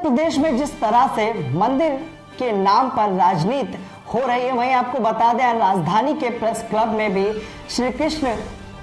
प्रदेश में जिस तरह से मंदिर के नाम पर राजनीति हो रही है, वहीं आपको बता दें राजधानी के प्रेस क्लब में भी श्री कृष्ण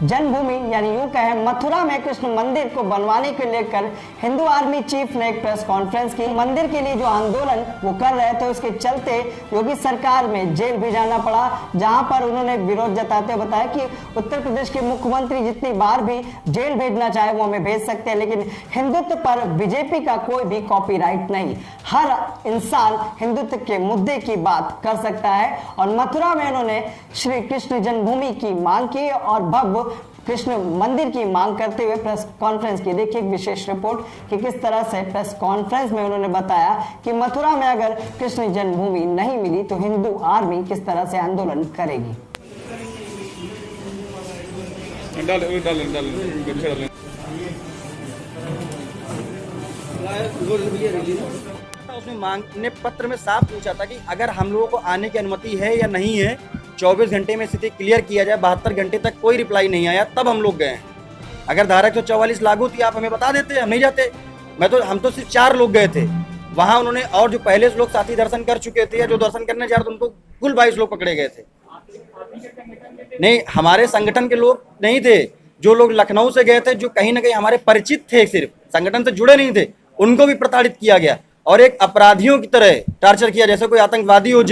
जन्मभूमि यानी यूं कहें मथुरा में कृष्ण मंदिर को बनवाने को लेकर हिंदू आर्मी चीफ ने एक प्रेस कॉन्फ्रेंस की। मंदिर के लिए जो आंदोलन वो कर रहे थे, उसके चलते योगी सरकार में जेल भी जाना पड़ा, जहां पर उन्होंने विरोध जताते हुए बताया कि उत्तर प्रदेश के मुख्यमंत्री जितनी बार भी जेल भेजना चाहे वो हमें भेज सकते हैं, लेकिन हिंदुत्व पर बीजेपी का कोई भी कॉपीराइट नहीं। हर इंसान हिंदुत्व के मुद्दे की बात कर सकता है। और मथुरा में उन्होंने श्री कृष्ण जन्मभूमि की मांग की और भव्य कृष्ण मंदिर की मांग करते हुए प्रेस कॉन्फ्रेंस की। देखिए एक विशेष रिपोर्ट कि किस तरह से प्रेस कॉन्फ्रेंस में उन्होंने बताया कि मथुरा में अगर कृष्ण जन्मभूमि नहीं मिली तो हिंदू आर्मी किस तरह से आंदोलन करेगी। उसमें मांग ने पत्र में साफ पूछा था कि अगर हम लोगों को आने की अनुमति है या नहीं है, 24 घंटे में स्थिति क्लियर किया जाए। 72 घंटे तक कोई रिप्लाई नहीं आया, तब हम लोग गए। अगर धारा 144 लागू थी, आप हमें बता देते, हम नहीं जाते। हम तो सिर्फ 4 लोग गए थे वहां। उन्होंने और जो पहले लोग साथी दर्शन कर चुके थे या जो दर्शन करने जा रहे थे, उनको कुल 22 लोग पकड़े गए थे। नहीं, हमारे संगठन के लोग नहीं थे। जो लोग लखनऊ से गए थे, जो कहीं ना कहीं हमारे परिचित थे, सिर्फ संगठन से जुड़े नहीं थे, उनको भी प्रताड़ित किया गया और एक अपराधियों की तरह टार्चर किया, जैसे कोई आतंकवादी हो।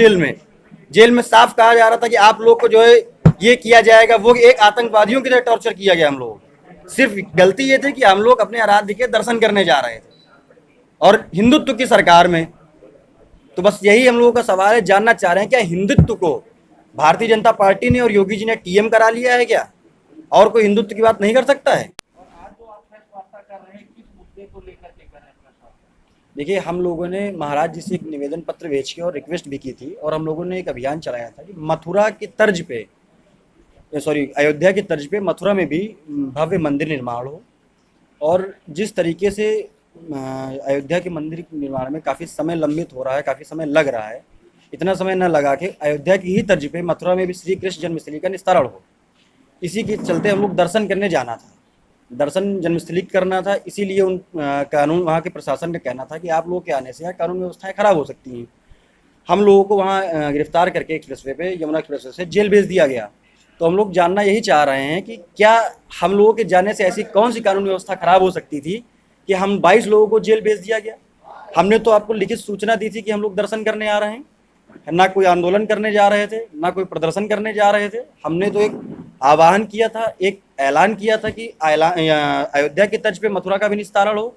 जेल में साफ कहा जा रहा था कि आप लोग को जो है ये किया जाएगा, वो एक आतंकवादियों की तरह टॉर्चर किया गया हम लोग। सिर्फ गलती ये थी कि हम लोग अपने आराध्य के दर्शन करने जा रहे थे और हिंदुत्व की सरकार में। तो बस यही हम लोगों का सवाल है, जानना चाह रहे हैं क्या हिंदुत्व को भारतीय जनता पार्टी ने और योगी जी ने टीएम करा लिया है क्या? और कोई हिंदुत्व की बात नहीं कर सकता है? देखिए, हम लोगों ने महाराज जी से एक निवेदन पत्र भेज के और रिक्वेस्ट भी की थी और हम लोगों ने एक अभियान चलाया था कि मथुरा की तर्ज पे, अयोध्या की तर्ज पे मथुरा में भी भव्य मंदिर निर्माण हो। और जिस तरीके से अयोध्या के मंदिर निर्माण में काफ़ी समय लंबित हो रहा है, काफ़ी समय लग रहा है, इतना समय न लगा के अयोध्या की ही तर्ज पे मथुरा में भी श्री कृष्ण जन्मस्थली का निस्तारण हो। इसी के चलते हम लोग दर्शन करने जाना था, दर्शन जन्मस्थली करना था। इसीलिए उन कानून वहाँ के प्रशासन का कहना था कि आप लोगों के आने से यहाँ कानून व्यवस्थाएं खराब हो सकती हैं। हम लोगों को वहाँ गिरफ्तार करके एक्सप्रेसवे पे, यमुना एक्सप्रेसवे से जेल भेज दिया गया। तो हम लोग जानना यही चाह रहे हैं कि क्या हम लोगों के जाने से ऐसी कौन सी कानून व्यवस्था खराब हो सकती थी कि हम 22 लोगों को जेल भेज दिया गया? हमने तो आपको लिखित सूचना दी थी कि हम लोग दर्शन करने आ रहे हैं, ना कोई आंदोलन करने जा रहे थे, ना कोई प्रदर्शन करने जा रहे थे। हमने तो एक आह्वान किया था, एक ऐलान किया था कि अयोध्या की तर्ज पे मथुरा का भी निस्तारण हो,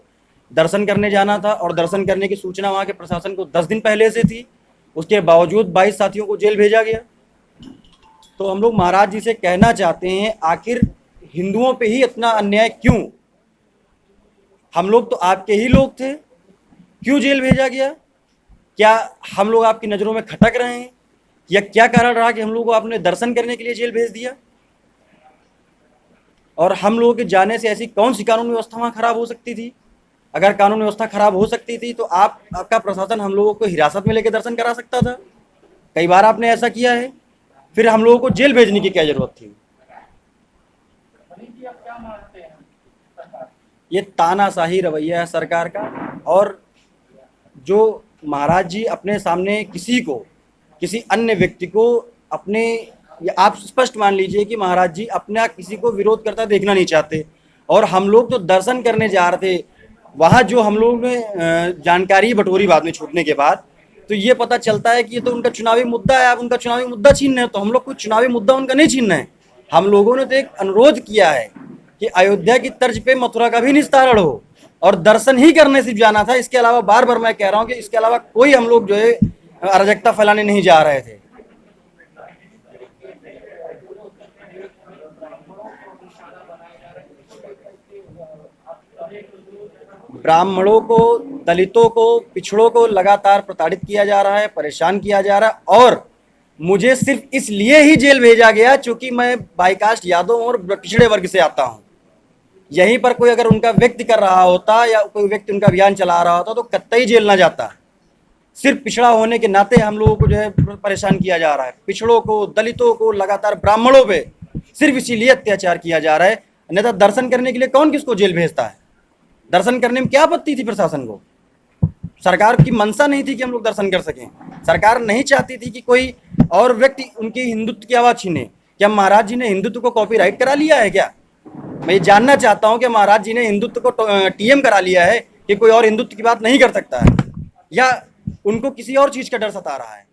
दर्शन करने जाना था। और दर्शन करने की सूचना वहाँ के प्रशासन को 10 दिन पहले से थी। उसके बावजूद 22 साथियों को जेल भेजा गया। तो हम लोग महाराज जी से कहना चाहते हैं, आखिर हिंदुओं पे ही इतना अन्याय क्यों? हम लोग तो आपके ही लोग थे, क्यों जेल भेजा गया? क्या हम लोग आपकी नज़रों में खटक रहे हैं या क्या कारण रहा कि हम लोग को आपने दर्शन करने के लिए जेल भेज दिया? और हम लोगों के जाने से ऐसी कौन सी कानून व्यवस्था वहाँ खराब हो सकती थी? अगर कानून व्यवस्था खराब हो सकती थी तो आपका प्रशासन हम लोगों को हिरासत में लेकर दर्शन करा सकता था। कई बार आपने ऐसा किया है, फिर हम लोगों को जेल भेजने की क्या जरूरत थी? ये तानाशाही रवैया है सरकार का। और जो महाराज जी अपने सामने किसी अन्य व्यक्ति को अपने, आप स्पष्ट मान लीजिए कि महाराज जी अपना किसी को विरोध करता देखना नहीं चाहते। और हम लोग तो दर्शन करने जा रहे थे, वहाँ जो हम लोग ने जानकारी बटोरी बाद में छूटने के बाद, तो ये पता चलता है कि ये तो उनका चुनावी मुद्दा है, आप उनका चुनावी मुद्दा छीन रहे हैं। तो हम लोग कोई चुनावी मुद्दा उनका नहीं छीन रहे हैं। हम लोगों ने तो एक अनुरोध किया है कि अयोध्या की तर्ज पे मथुरा का भी निस्तारण हो और दर्शन ही करने से जाना था। इसके अलावा बार बार मैं कह रहा हूँ कि इसके अलावा कोई हम लोग जो है अराजकता फैलाने नहीं जा रहे थे। ब्राह्मणों को, दलितों को, पिछड़ों को लगातार प्रताड़ित किया जा रहा है, परेशान किया जा रहा है। और मुझे सिर्फ इसलिए ही जेल भेजा गया क्योंकि मैं बाईकास्ट यादव और पिछड़े वर्ग से आता हूं। यहीं पर कोई अगर उनका व्यक्ति कर रहा होता या कोई व्यक्ति उनका अभियान चला रहा होता तो कतई जेल ना जाता। सिर्फ पिछड़ा होने के नाते हम लोगों को जो है परेशान किया जा रहा है। पिछड़ों को, दलितों को, लगातार ब्राह्मणों पे सिर्फ इसीलिए अत्याचार किया जा रहा है। अन्यथा दर्शन करने के लिए कौन किसको जेल भेजता है? दर्शन करने में क्या आपत्ति थी प्रशासन को? सरकार की मंशा नहीं थी कि हम लोग दर्शन कर सकें। सरकार नहीं चाहती थी कि कोई और व्यक्ति उनके हिंदुत्व की आवाज़ छीने। क्या महाराज जी ने हिंदुत्व को कॉपीराइट करा लिया है क्या? मैं ये जानना चाहता हूं कि महाराज जी ने हिंदुत्व को टीएम करा लिया है कि कोई और हिंदुत्व की बात नहीं कर सकता है, या उनको किसी और चीज़ का डर सता रहा है?